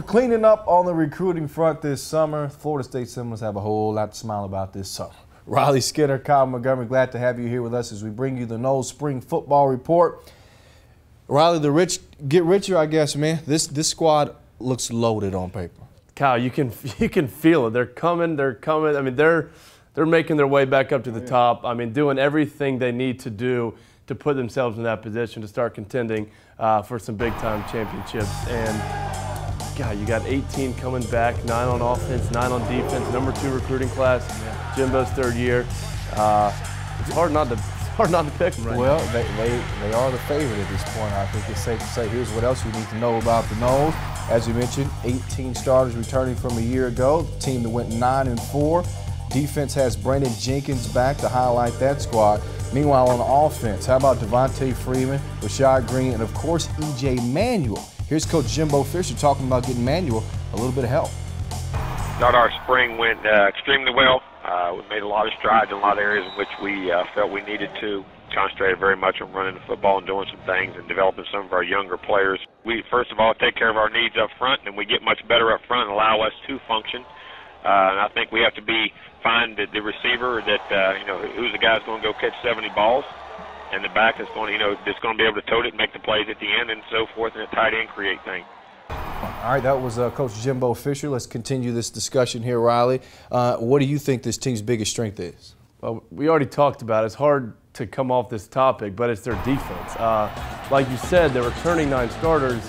Cleaning up on the recruiting front this summer, Florida State Seminoles have a whole lot to smile about this summer. Riley Skinner, Kyle Montgomery, glad to have you here with us as we bring you the Noles Spring Football Report. Riley, the rich get richer, I guess, man. This squad looks loaded on paper. Kyle, you can feel it. They're coming. I mean, they're making their way back up to the top. I mean, doing everything they need to do to put themselves in that position to start contending for some big-time championships. And, God, you got 18 coming back, 9 on offense, 9 on defense, #2 recruiting class, Jimbo's 3rd year. It's hard not to pick them right now. Well, they are the favorite at this point. I think it's safe to say. Here's what else you need to know about the Noles. As you mentioned, 18 starters returning from a year ago, the team that went 9-4. Defense has Brandon Jenkins back to highlight that squad. Meanwhile, on offense, how about Devontae Freeman, Rashad Green, and of course, E.J. Manuel. Here's Coach Jimbo Fisher talking about getting Manuel a little bit of help. Thought our spring went extremely well. We made a lot of strides in a lot of areas in which we felt we needed to. Concentrated very much on running the football and doing some things and developing some of our younger players. We, first of all, take care of our needs up front, and we get much better up front and allow us to function. And I think we have to find the receiver that, who's the guy that's going to go catch 70 balls, and the back that's going to, that's going to be able to tote it and make the plays at the end and so forth, and a tight end create things. All right, that was Coach Jimbo Fisher. Let's continue this discussion here, Riley. What do you think this team's biggest strength is? Well, we already talked about it. It's hard to come off this topic, but it's their defense. Like you said, they're returning 9 starters.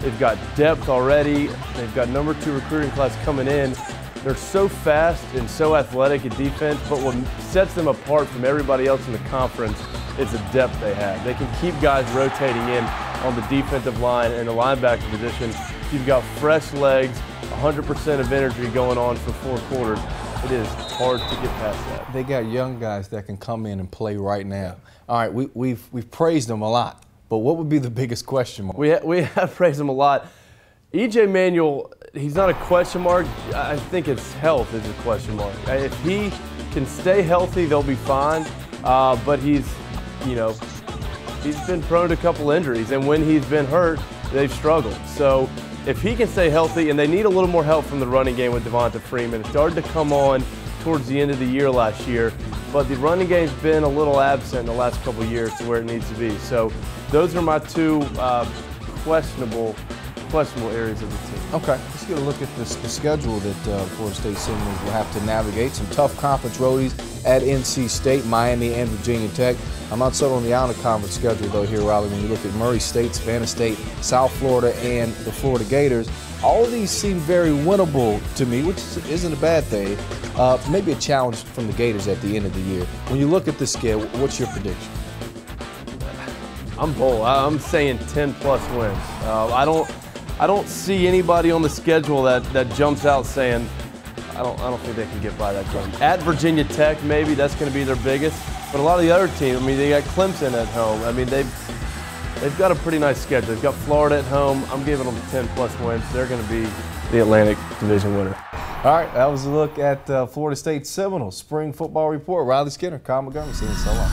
They've got depth already. They've got #2 recruiting class coming in. They're so fast and so athletic at defense, but what sets them apart from everybody else in the conference is the depth they have. They can keep guys rotating in on the defensive line and the linebacker position. You've got fresh legs, 100% of energy going on for 4 quarters. It is hard to get past that. They got young guys that can come in and play right now. All right, we've praised them a lot, but what would be the biggest question mark? We have praised them a lot. E.J. Manuel, he's not a question mark. I think his health is a question mark. If he can stay healthy, they'll be fine. But he's been prone to a couple injuries, and when he's been hurt, they've struggled. So if he can stay healthy, and they need a little more help from the running game with Devontae Freeman. It started to come on towards the end of the year last year, but the running game's been a little absent in the last couple of years to where it needs to be. So those are my 2 questionable areas of the team. Okay, let's get a look at the schedule that Florida State Seminoles will have to navigate. Some tough conference roadies at NC State, Miami, and Virginia Tech. I'm not sold on the out-of-conference schedule, though, here, Riley, when you look at Murray State, Savannah State, South Florida, and the Florida Gators. All of these seem very winnable to me, which isn't a bad thing. Maybe a challenge from the Gators at the end of the year. When you look at the scale, what's your prediction? I'm bold. I'm saying 10-plus wins. I don't see anybody on the schedule that jumps out saying, I don't think they can get by that game. At Virginia Tech, maybe that's going to be their biggest. But a lot of the other teams, I mean, they got Clemson at home. I mean, they've got a pretty nice schedule. They've got Florida at home. I'm giving them 10-plus wins. They're going to be the Atlantic Division winner. All right, that was a look at Florida State Seminoles Spring Football Report. Riley Skinner, Kyle Montgomery, seeing you so long.